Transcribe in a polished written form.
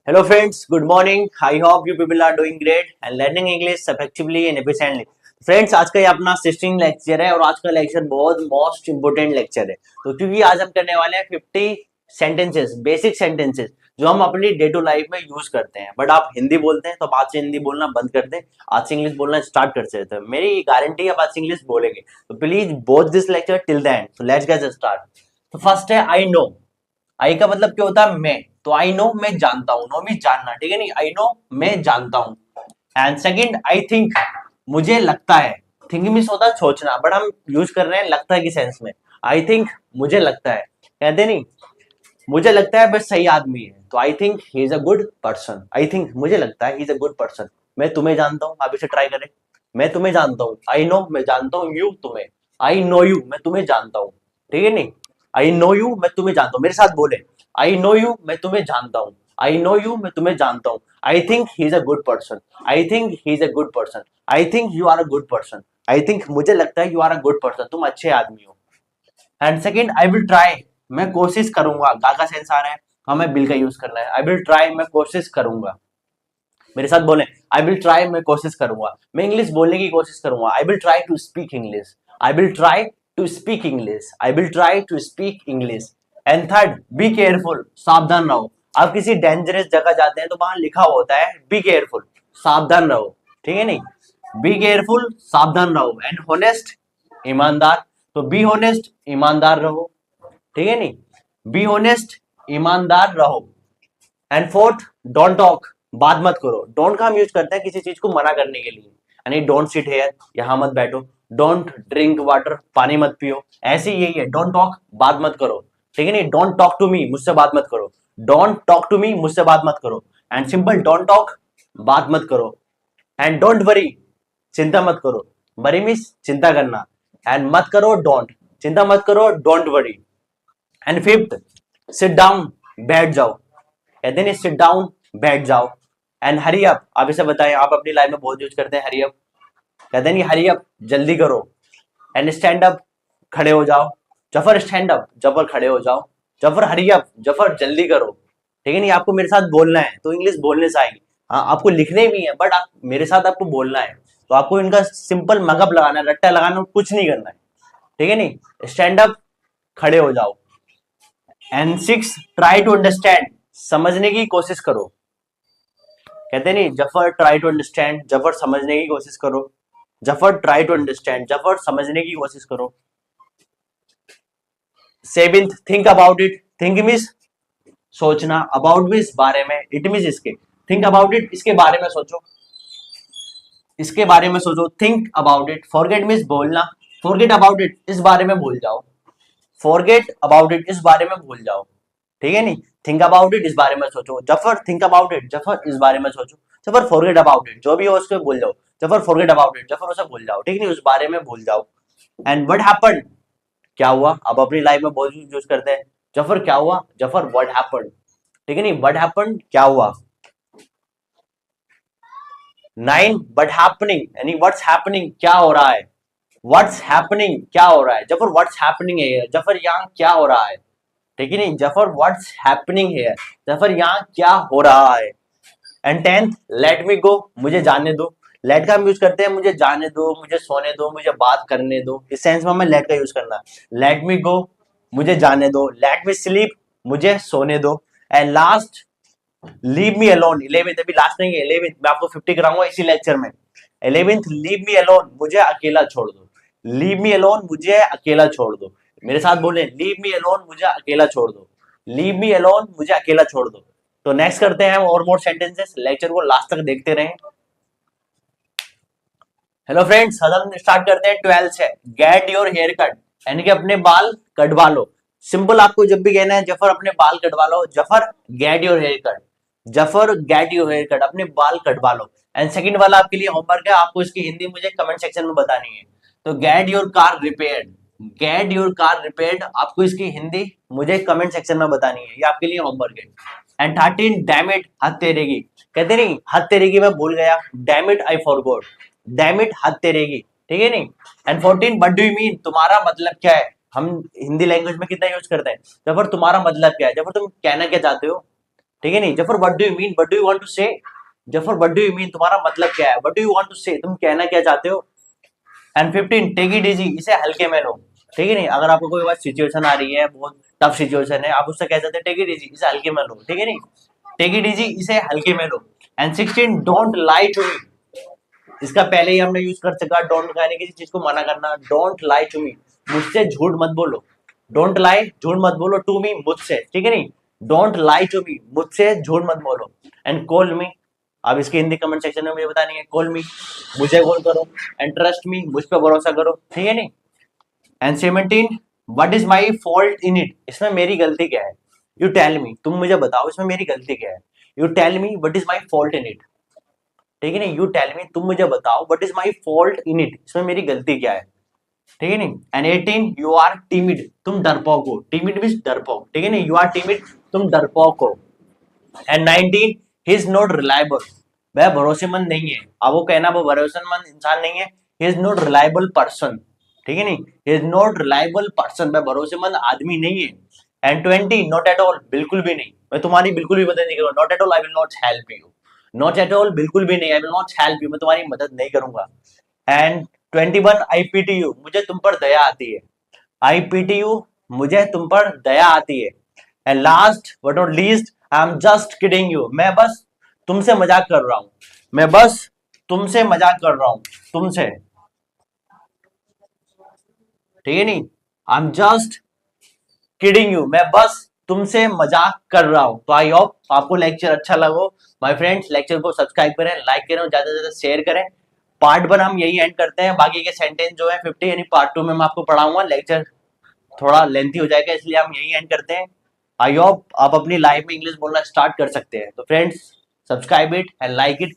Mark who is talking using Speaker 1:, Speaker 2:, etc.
Speaker 1: Hello friends, good morning. I hope you people are doing great and learning English effectively and efficiently. Friends आज का ये अपना 16 lecture है और आज का लेक्चर बहुत मोस्ट इंपोर्टेंट लेक्चर है। तो क्योंकि आज हम करने वाले हैं 50 सेंटेंसेस, बेसिक सेंटेंसेस जो हम अपनी डे टू लाइफ में यूज करते हैं। बट आप हिंदी बोलते हैं तो आप आज से हिंदी बोलना बंद कर दें, आज से इंग्लिश बोलना स्टार्ट कर सकते हैं। मेरी गारंटी है आप आज से इंग्लिश बोलेंगे। तो please watch this lecture till the end. So let's get start. तो फर्स्ट है आई नो। आई का मतलब क्या होता है? मैं। तो आई नो मैं जानता हूं। नो मीन जानना, ठीक है नहीं? आई नो मैं जानता हूं। एंड सेकंड आई थिंक, मुझे लगता है। थिंक मीन्स होता है सोचना, बट हम यूज कर रहे हैं लगता है की सेंस में। आई थिंक मुझे लगता है, कहते नहीं मुझे लगता है बस सही आदमी है। तो आई think he is a good person. I think मुझे लगता है ही इज अ गुड पर्सन। मैं तुम्हें जानता हूं, आप इसे ट्राई करें। मैं तुम्हें जानता हूं। आई नो मैं जानता हूं यू तुम्हें। आई नो यू मैं तुम्हें जानता हूं, ठीक है नहीं? आई नो यू मैं तुम्हें जानता हूं। मेरे साथ बोले, आई नो यू मैं तुम्हें जानता हूं। आई नो यू मैं तुम्हें जानता हूं। I think he is a good person. I think he is a good person. I think you are a good person. I think मुझे लगता है you are a good person, तुम अच्छे आदमी हो। And second I will try, मैं कोशिश करूंगा। गा का सेंस आ रहा है, हमें विल का यूज करना है। आई विल ट्राई मैं कोशिश करूंगा। मेरे साथ बोले, आई विल ट्राई मैं कोशिश करूंगा। मैं इंग्लिश बोलने की कोशिश करूंगा। I will try to speak English. I will try to speak English. I will try to speak English. And third be careful, सावधान रहो। आप किसी डेंजरस जगह जाते हैं तो वहां लिखा होता है बी केयरफुल, सावधान रहो, ठीक है नहीं? बी केयरफुल, सावधान रहो। एंड होनेस्ट, ईमानदार। तो बी होनेस्ट, ईमानदार रहो, ठीक है नहीं? बी होनेस्ट, ईमानदार रहो। एंड फोर्थ डोंट टॉक, बात मत करो। डोंट का हम यूज करते हैं किसी चीज को मना करने के लिए, यानी डोंट सिट हेयर, यहां मत बैठो। डोंट ड्रिंक वाटर, पानी मत पियो। ऐसे यही है, डोंट टॉक, बात मत करो, ठीक है नहीं? डोंट टॉक टू मी, मुझसे बात मत करो। डोंट टॉक टू मी, मुझसे बात मत करो। एंड सिंपल डोंट टॉक, बात मत करो। एंड डोंट वरी, चिंता मत करो। वरी मीन्स चिंता करना। एंड मत करो डोंट, चिंता मत करो, don't worry. And fifth sit down, बैठ जाओ। कहते नहीं सिट डाउन, बैठ जाओ। एंड हरी अप, आप इसे बताएं, आप अपनी लाइफ में बहुत यूज करते हैं हरी अप। कहते नहीं हरी अप, जल्दी करो। एंड स्टैंड अप, खड़े हो जाओ। जफर स्टैंड अप, जफर खड़े हो जाओ। जफर हरी अप, जफर जल्दी करो, ठीक है नहीं? आपको मेरे साथ बोलना है तो इंग्लिश बोलने से आएगी। हाँ आपको लिखने भी है, बट आप मेरे साथ आपको बोलना है तो आपको इनका सिंपल मगअप लगाना है, रट्टा लगाना, कुछ नहीं करना है, ठीक है नहीं? स्टैंड अप, खड़े हो जाओ। And six try to understand, समझने की कोशिश करो। कहते नहीं Zafar try to understand, Zafar समझने की कोशिश करो। Zafar try to understand, Zafar समझने की कोशिश करो। Seventh think about it. Think means सोचना, अबाउट मीन्स बारे में, इट मीन्स इसके। थिंक अबाउट इट, इसके बारे में सोचो, इसके बारे में सोचो। Think about it. Forget means बोलना, फॉरगेट अबाउट इट, इस बारे में भूल जाओ। फॉरगेट अबाउट इट, इस बारे में भूल जाओ, ठीक है नहीं? थिंक अबाउट इट, इस बारे में सोचो। Zafar think about it, Zafar इस बारे में सोचो। जफर फॉरगेट अबाउट इट, जो भी हो उसको भूल जाओ। Zafar forget about it, Zafar उसे भूल जाओ, ठीक नहीं? उस बारे में भूल जाओ। एंड व्हाट हैपेंड, क्या हुआ? अब अपनी लाइफ में बहुत यूज करते हैं। जफर क्या हुआ? जफर व्हाट हैपेंड, ठीक है नहीं? व्हाट हैपेंड, क्या हुआ। नाइन बट हैपनिंग, यानी व्हाट्स हैपनिंग, क्या हो रहा है। व्हाट्स हैपनिंग, क्या हो रहा है। जफर व्हाट्स हैपनिंग है, जफर यहाँ क्या हो रहा है, ठीक है नहीं? जफर व्हाट्स हैपनिंग है, जफर यहाँ क्या हो रहा है। एंड टेंथ लेट मी गो, मुझे जाने दो। लेट का हम यूज करते हैं मुझे जाने दो, मुझे सोने दो, मुझे बात करने दो, इस सेंस में हमें लेट का यूज करना है। लेट मी गो, मुझे जाने दो। लेट मी स्लीप, मुझे सोने दो। And last leave me alone. 11th, अभी लास्ट नहीं है, 11th मैं आपको 50 कराऊंगा इसी लेक्चर में। 11th लीव मी अलोन, मुझे अकेला छोड़ दो। लीव मी अलोन, मुझे अकेला छोड़ दो। मेरे साथ बोले, लीव मी अलोन, मुझे अकेला छोड़ दो। लीव मी अलोन, मुझे अकेला छोड़ दो। तो नेक्स्ट करते हैं हम और मोर सेंटेंसेस। लेक्चर को लास्ट तक देखते रहें। हेलो फ्रेंड्स, हम स्टार्ट करते हैं 12 से। गेट योर हेयर कट, यानी कि अपने बाल कटवा लो। सिंपल, आपको जब भी कहना है जफर अपने बाल कटवा लो, Zafar get your hair cut. Zafar get your hair cut, अपने बाल कटवा लो। एंड सेकंड वाला आपके लिए होमवर्क है, आपको इसकी हिंदी मुझे कमेंट सेक्शन में बतानी है। तो get your car repaired, get your car repaired, आपको इसकी हिंदी मुझे कमेंट सेक्शन में बतानी है, ये आपके लिए होमवर्क है। एंड 13 डैम इट, हद तेरेगी। कहते नहीं हद तेरेगी मैं भूल गया, damn it I forgot. Damn it, हद तेरेगी, ठीक है नहीं? And 14 what do you mean, तुम्हारा मतलब क्या है। हम हिंदी लैंग्वेज में कितना यूज करते हैं, जफर तुम्हारा मतलब क्या है, जफर तुम कहना क्या चाहते हो। ठीक है नहीं। Zafar what do you mean, what do you want to say, Zafar what do you mean, तुम्हारा मतलब क्या है, what do you want to say, तुम कहना क्या चाहते हो। एंड 15 टेक इट इजी, इसे हल्के में लो। ठीक है नहीं, अगर आपको कोई बात सिचुएशन आ रही है, बहुत टफ सिचुएशन है, आप उससे कह सकते हैं टेक इट इजी, इसे हल्के में लो। ठीक है नहीं, टेक इट इजी, इसे हल्के में लो। And 16 don't lie to me, इसका पहले ही हमने यूज कर चुका, डोंट कहने किसी चीज को मना करना। डोंट लाई टू मी, मुझसे झूठ मत बोलो। डोंट लाई, झूठ मत बोलो, टू मी, मुझसे। ठीक है नहीं, डोंट लाई टू मी, मुझसे झूठ मत बोलो। एंड कॉल मी, अब इसके हिंदी कमेंट सेक्शन में मुझे बतानी है। कॉल मी, मुझे कॉल करो। एंड ट्रस्ट मी, मुझ पर भरोसा करो। ठीक है नहीं। And 17 what is my fault in it, इसमें मेरी गलती क्या है। यू टेल मी, तुम मुझे बताओ इसमें मेरी गलती क्या है। You tell me what is my fault in it. ठीक है नहीं, यू टेल मी, तुम मुझे बताओ what is my fault in it, इसमें मेरी गलती क्या है। ठीक है नहीं। एंड 18 यू आर टीमिड, तुम डरपोक हो। टीमिड मींस डरपोक। ठीक है नहीं, यू आर टीमिड, तुम डरपोक हो। And 19 he is not reliable, वह भरोसेमंद नहीं है। अब वो कहना वो भरोसेमंद इंसान नहीं है। He is not reliable person. ठीक है नहीं, he is not reliable person, वह भरोसेमंद आदमी नहीं है। एंड 20 नॉट एट ऑल, बिल्कुल भी नहीं, मैं तुम्हारी बिल्कुल भी मदद नहीं करूंगा। Not at all, I will not help you. Not at all, बिल्कुल भी नहीं, I will not help you, मैं तुम्हारी मदद नहीं करूंगा। एंड 21 आई पीटी यू, मुझे तुम पर दया आती है। आई पीटी यू, मुझे तुम पर दया आती है। And last but not least, I am just kidding you, मैं बस तुमसे मजाक कर रहा हूं। मैं बस तुमसे मजाक कर रहा हूं, तुमसे। ठीक है नहीं, I am just kidding you, मैं बस तुमसे मजाक कर रहा हूं। तो आई होप आपको लेक्चर अच्छा लगा। माय फ्रेंड्स, लेक्चर को सब्सक्राइब करें, लाइक करें और ज्यादा से ज्यादा शेयर करें। पार्ट 1 हम यही एंड करते हैं, बाकी के सेंटेंस जो है 50 यानी पार्ट 2 में मैं आपको पढ़ाऊंगा। लेक्चर थोड़ा लेंथी हो जाएगा, इसलिए हम यही एंड करते हैं। आई होप आप अपनी लाइफ में इंग्लिश बोलना स्टार्ट कर सकते हैं। तो friends, subscribe it and like it.